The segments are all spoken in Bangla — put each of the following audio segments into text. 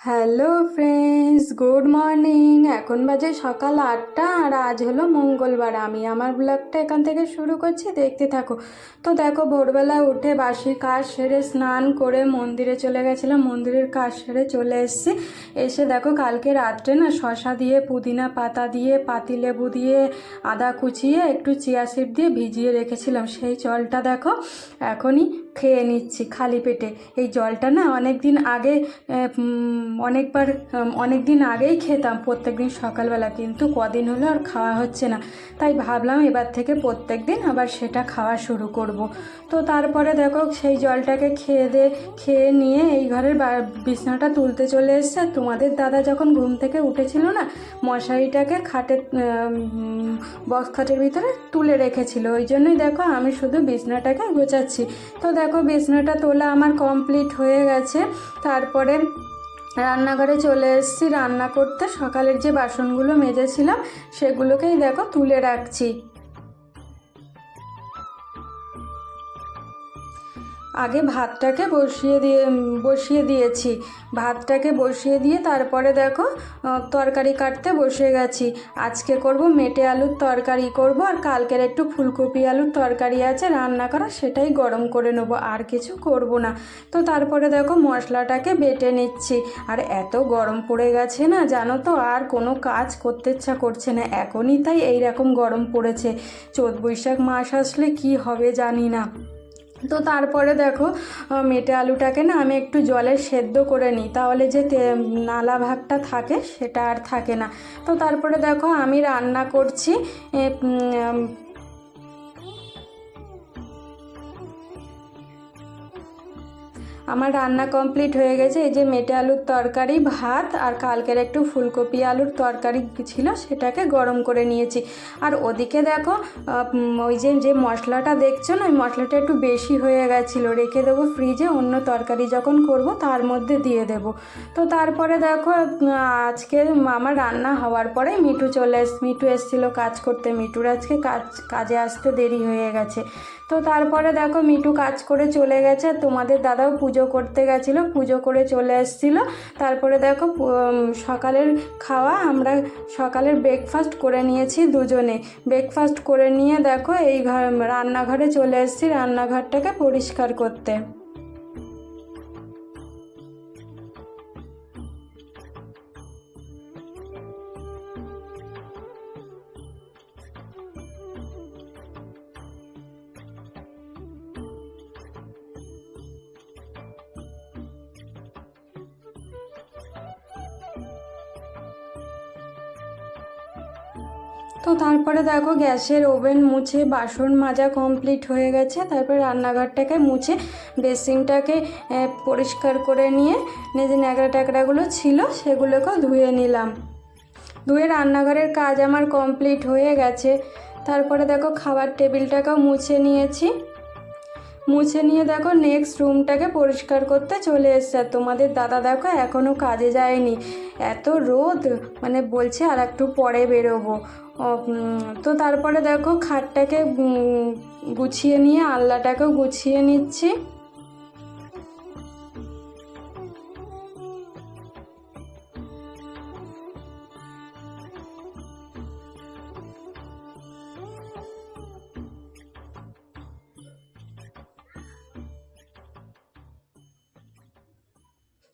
Hello friends, good morning. এখন বাজে সকাল 8টা আর আজ হলো মঙ্গলবার। আমি আমার ব্লগটা এখান থেকে শুরু করছি, দেখতে থাকো। তো দেখো, ভোরবেলা উঠে বাসি কাজ সেরে স্নান করে মন্দিরে চলে গেছিলাম। মন্দিরের কাজ সেরে চলে এসেছি। এসে দেখো, কালকে রাত্রে না শসা দিয়ে, পুদিনা পাতা দিয়ে, পাতিলেবু দিয়ে, আদা কুচিয়ে, একটু চিয়া সিড দিয়ে ভিজিয়ে রেখেছিলাম। সেই জলটা দেখো এখনই খেয়ে নিচ্ছি খালি পেটে। এই জলটা না অনেক দিন আগে অনেক দিন আগেই খেতাম প্রত্যেক দিন সকালবেলা, কিন্তু কদিন হলো আর খাওয়া হচ্ছে না। তাই ভাবলাম এবার থেকে প্রত্যেক দিন আবার সেটা খাওয়া শুরু করব। তো তারপরে দেখো, সেই জলটাকে খেয়ে নিয়ে এই ঘরের বিছানাটা তুলতে চলে এসেছে। আর তোমাদের দাদা যখন ঘুম থেকে উঠেছিল না, মশারিটাকে বক্স খাটের ভিতরে তুলে রেখেছিল। ওই জন্যই দেখো আমি শুধু বিছানাটাকে গোছাচ্ছি। তো দেখো, বিছানাটা তোলা আমার কমপ্লিট হয়ে গেছে। তারপরে রান্নাঘরে চলে এসেছি রান্না করতে। সকালের যে বাসনগুলো মেজেছিলাম সেগুলোকেই দেখো তুলে রাখছি। আগে ভাতটাকে বসিয়ে দিয়েছি। ভাতটাকে বসিয়ে দিয়ে তারপরে দেখো তরকারি কাটতে বসে গেছি। আজকে করব মেটে আলুর তরকারি করব, আর কালকের একটু ফুলকপি আলুর তরকারি আছে রান্না করা, সেটাই গরম করে নেব, আর কিছু করব না। তো তারপরে দেখো মশলাটাকে বেটে নিচ্ছি। আর এত গরম পড়ে গেছে না, জানো তো, আর কোনো কাজ করতে ইচ্ছা করছে না এখনই। তাই এইরকম গরম পড়েছে। চৈত বৈশাখ মাস আসলে কি হবে জানি না। তো তারপরে দেখো, মেটে আলুটাকে না আমি একটু জলে সেদ্ধ করে নিই, তাহলে যে নালা ভাবটা থাকে সেটা আর থাকে না। তো তারপরে দেখো আমি রান্না করছি। আমার রান্না কমপ্লিট হয়ে গেছে। এই যে মেটে আলুর তরকারি, ভাত, আর কালকের একটু ফুলকপি আলুর তরকারি ছিল, সেটাকে গরম করে নিয়েছি। আর ওদিকে দেখো ওই যে মশলাটা দেখছো না, ওই মশলাটা একটু বেশি হয়ে গেছিলো, রেখে দেবো ফ্রিজে, অন্য তরকারি যখন করব তার মধ্যে দিয়ে দেব। তো তারপরে দেখো আজকে আমার রান্না হওয়ার পরে মিঠু এসেছিলো কাজ করতে। মিঠুর আজকে কাজে আসতে দেরি হয়ে গেছে। তো তারপরে দেখো মিঠু কাজ করে চলে গেছে। তোমাদের দাদাও পুজো করতে গেছিলো, পুজো করে চলে এসেছিলো। তারপরে দেখো সকালের খাওয়া, আমরা সকালের ব্রেকফাস্ট করে নিয়েছি দুজনে। ব্রেকফাস্ট করে নিয়ে দেখো এই রান্নাঘরে চলে এসেছি রান্নাঘরটাকে পরিষ্কার করতে। তো তারপরে দেখো গ্যাসের ওভেন মুছে বাসন মাজা কমপ্লিট হয়ে গেছে। তারপরে রান্নাঘরটাকে মুছে বেসিনটাকে পরিষ্কার করে নিয়ে যে ন্যাকড়া ট্যাকড়াগুলো ছিল সেগুলোকেও ধুয়ে নিলাম। ধুয়ে রান্নাঘরের কাজ আমার কমপ্লিট হয়ে গেছে। তারপরে দেখো খাবার টেবিলটাকেও মুছে নিয়েছি। মুছে নিয়ে দেখো নেক্সট রুমটাকে পরিষ্কার করতে চলে এসছে। আর তোমাদের দাদা দেখো এখনও কাজে যায়নি, এত রোদ, মানে বলছে আর একটু পরে বেরোবো। তো তারপরে দেখো খাটটাকে গুছিয়ে নিয়ে আলনাটাকেও গুছিয়ে নিচ্ছি।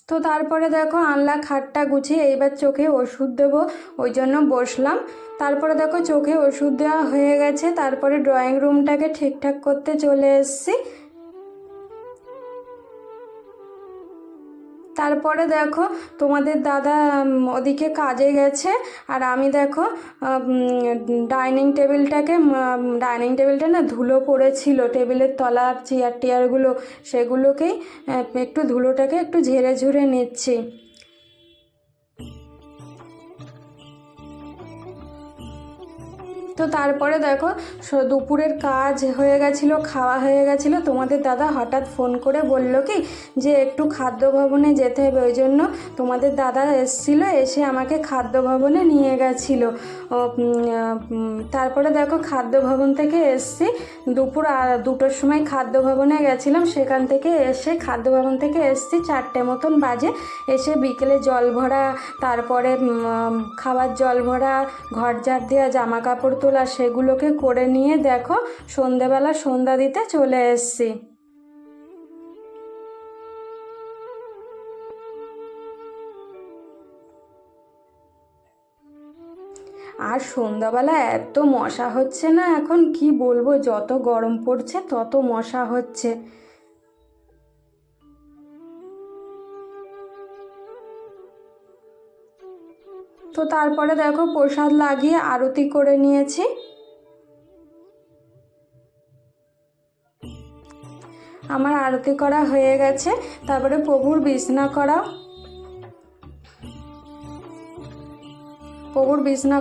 তো তারপরে দেখো আনলা খাটটা গুছিয়ে এইবার চোখে ওষুধ দেবো, ওই জন্য বসলাম। তারপরে দেখো চোখে ওষুধ দেওয়া হয়ে গেছে। তারপরে ড্রয়িং রুমটাকে ঠিকঠাক করতে চলে এসেছি। তারপরে দেখো তোমাদের দাদা ওদিকে কাজে গেছে, আর আমি দেখো ডাইনিং টেবিলটা না ধুলো পড়েছিল, টেবিলের তলার চেয়ারগুলো, সেগুলোকেই একটু ধুলোটাকে একটু ঝেড়ে ঝুড়ে নিচ্ছি। তো তারপরে দেখো দুপুরের কাজ হয়ে গেছিলো, খাওয়া হয়ে গেছিলো, তোমাদের দাদা হঠাৎ ফোন করে বলল কি যে একটু খাদ্য ভবনে যেতে হবে, ওই জন্য তোমাদের দাদা এসেছিলো, এসে আমাকে খাদ্য ভবনে নিয়ে গেছিলো। তারপরে দেখো খাদ্য ভবন থেকে এসছি, দুপুর 2টোর সময় খাদ্য ভবনে গেছিলাম, সেখান থেকে এসে খাদ্য ভবন থেকে এসছি 4টে মতন বাজে। এসে বিকেলে জল ভরা, তারপরে খাবার জল ভরা, ঘর ঝাড় দেওয়া, জামা কাপড় তোলা, সেগুলোকে করে নিয়ে দেখো সন্ধেবেলা সন্ধ্যা দিতে চলে এসছি। আর সন্ধ্যাবেলা এত মশা হচ্ছে না এখন, কি বলবো, যত গরম পড়ছে তত মশা হচ্ছে। তো তারপরে দেখো প্রসাদ লাগিয়ে আরতি করে নিয়েছি। আমার আরতি করা হয়ে গেছে, তারপরে প্রভুর বিছনা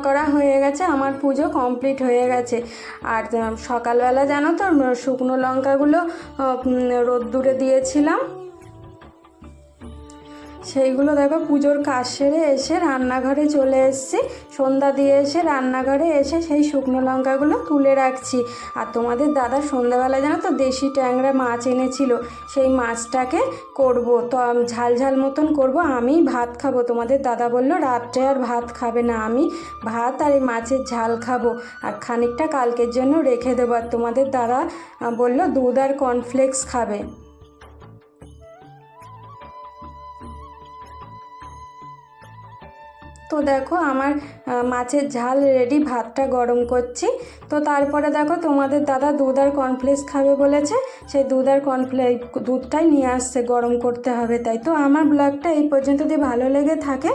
করা হয়ে গেছে, আমার পুজো কমপ্লিট হয়ে গেছে। আর সকালবেলা জানো তো শুকনো লঙ্কাগুলো রোদ্দুরে দিয়েছিলাম, সেইগুলো দেখো পুজোর কাজ সেরে এসে রান্নাঘরে চলে এসেছি, সন্ধ্যা দিয়ে এসে রান্নাঘরে এসে সেই শুকনো লঙ্কাগুলো তুলে রাখছি। আর তোমাদের দাদা সন্ধ্যাবেলা জানো তো দেশি ট্যাংরা মাছ এনেছিল, সেই মাছটাকে করব, তো ঝাল ঝাল মতন করব, আমি ভাত খাবো। তোমাদের দাদা বলল রাত্রে আর ভাত খাবে না, আমি ভাত আর এই মাছের ঝাল খাবো, আর খানিকটা কালকের জন্য রেখে দেবো। আর তোমাদের দাদা বলল দুধ আর কর্নফ্লেক্স খাবে। তো দেখো আমার মাছের ঝাল রেডি, ভাতটা গরম করছি। তো তারপরে দেখো তোমাদের দাদা দুধ আর কর্নফ্লেক্স খাবে বলেছে, সেই দুধটাই নিয়ে আসছে, গরম করতে হবে তাই। তো আমার ব্লগটা এই পর্যন্ত যদি ভালো লেগে থাকে